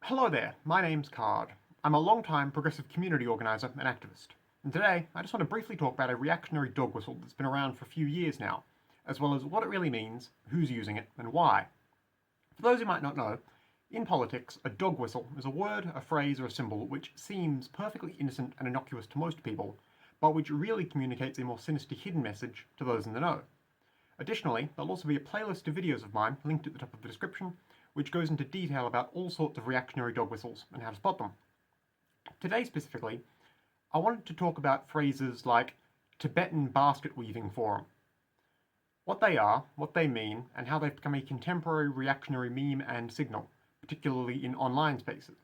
Hello there, my name's Card. I'm a long-time progressive community organiser and activist, and today I just want to briefly talk about a reactionary dog whistle that's been around for a few years now, as well as what it really means, who's using it, and why. For those who might not know, in politics, a dog whistle is a word, a phrase, or a symbol which seems perfectly innocent and innocuous to most people, but which really communicates a more sinister hidden message to those in the know. Additionally, there'll also be a playlist of videos of mine linked at the top of the description, which goes into detail about all sorts of reactionary dog whistles and how to spot them. Today specifically, I wanted to talk about phrases like Tibetan basket weaving forum. What they are, what they mean, and how they've become a contemporary reactionary meme and signal, particularly in online spaces.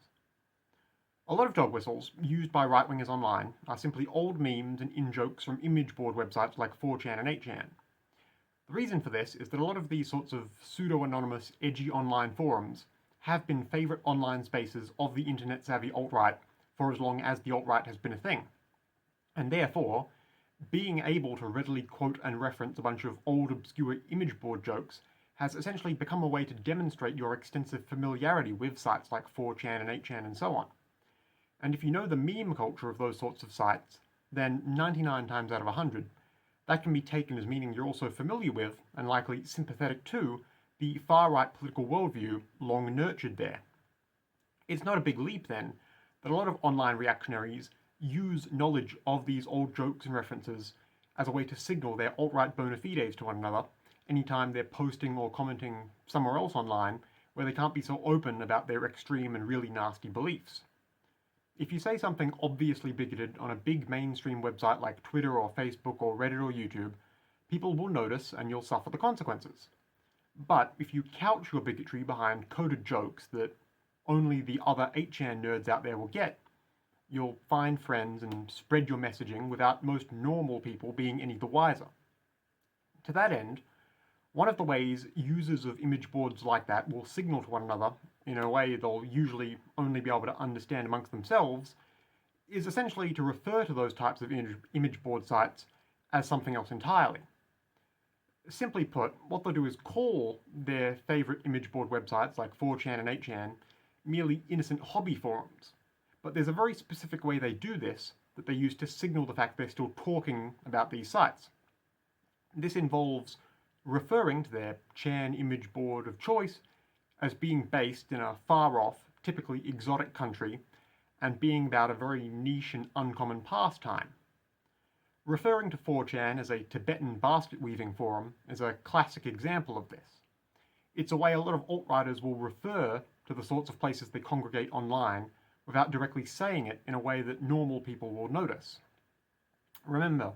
A lot of dog whistles, used by right-wingers online, are simply old memes and in-jokes from image board websites like 4chan and 8chan. The reason for this is that a lot of these sorts of pseudo-anonymous, edgy online forums have been favourite online spaces of the internet-savvy alt-right for as long as the alt-right has been a thing. And therefore, being able to readily quote and reference a bunch of old, obscure image board jokes has essentially become a way to demonstrate your extensive familiarity with sites like 4chan and 8chan and so on. And if you know the meme culture of those sorts of sites, then 99 times out of 100, that can be taken as meaning you're also familiar with, and likely sympathetic to, the far-right political worldview long nurtured there. It's not a big leap, then, that a lot of online reactionaries use knowledge of these old jokes and references as a way to signal their alt-right bona fides to one another anytime they're posting or commenting somewhere else online where they can't be so open about their extreme and really nasty beliefs. If you say something obviously bigoted on a big mainstream website like Twitter or Facebook or Reddit or YouTube, people will notice and you'll suffer the consequences. But if you couch your bigotry behind coded jokes that only the other 8chan nerds out there will get, you'll find friends and spread your messaging without most normal people being any the wiser. To that end, one of the ways users of image boards like that will signal to one another in a way they'll usually only be able to understand amongst themselves is essentially to refer to those types of image board sites as something else entirely. Simply put, what they'll do is call their favourite image board websites like 4chan and 8chan merely innocent hobby forums. But there's a very specific way they do this that they use to signal the fact they're still talking about these sites. This involves referring to their Chan image board of choice as being based in a far-off, typically exotic country, and being about a very niche and uncommon pastime. Referring to 4chan as a Tibetan basket weaving forum is a classic example of this. It's a way a lot of alt-righters will refer to the sorts of places they congregate online without directly saying it in a way that normal people will notice. Remember,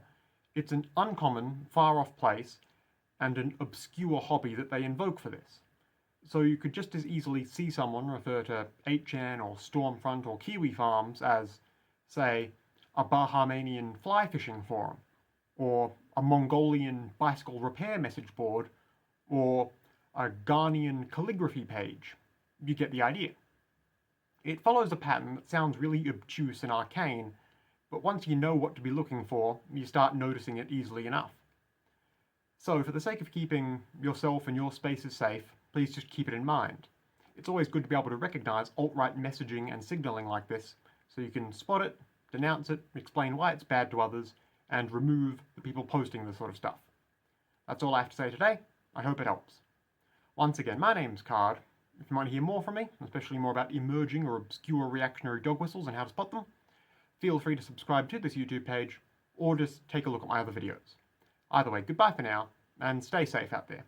it's an uncommon, far-off place and an obscure hobby that they invoke for this. So you could just as easily see someone refer to 8chan or Stormfront or Kiwi Farms as, say, a Bahamian fly fishing forum, or a Mongolian bicycle repair message board, or a Ghanaian calligraphy page. You get the idea. It follows a pattern that sounds really obtuse and arcane, but once you know what to be looking for, you start noticing it easily enough. So for the sake of keeping yourself and your spaces safe, please just keep it in mind. It's always good to be able to recognise alt-right messaging and signalling like this, so you can spot it, denounce it, explain why it's bad to others, and remove the people posting this sort of stuff. That's all I have to say today. I hope it helps. Once again, my name's Card. If you want to hear more from me, especially more about emerging or obscure reactionary dog whistles and how to spot them, feel free to subscribe to this YouTube page, or just take a look at my other videos. Either way, goodbye for now, and stay safe out there.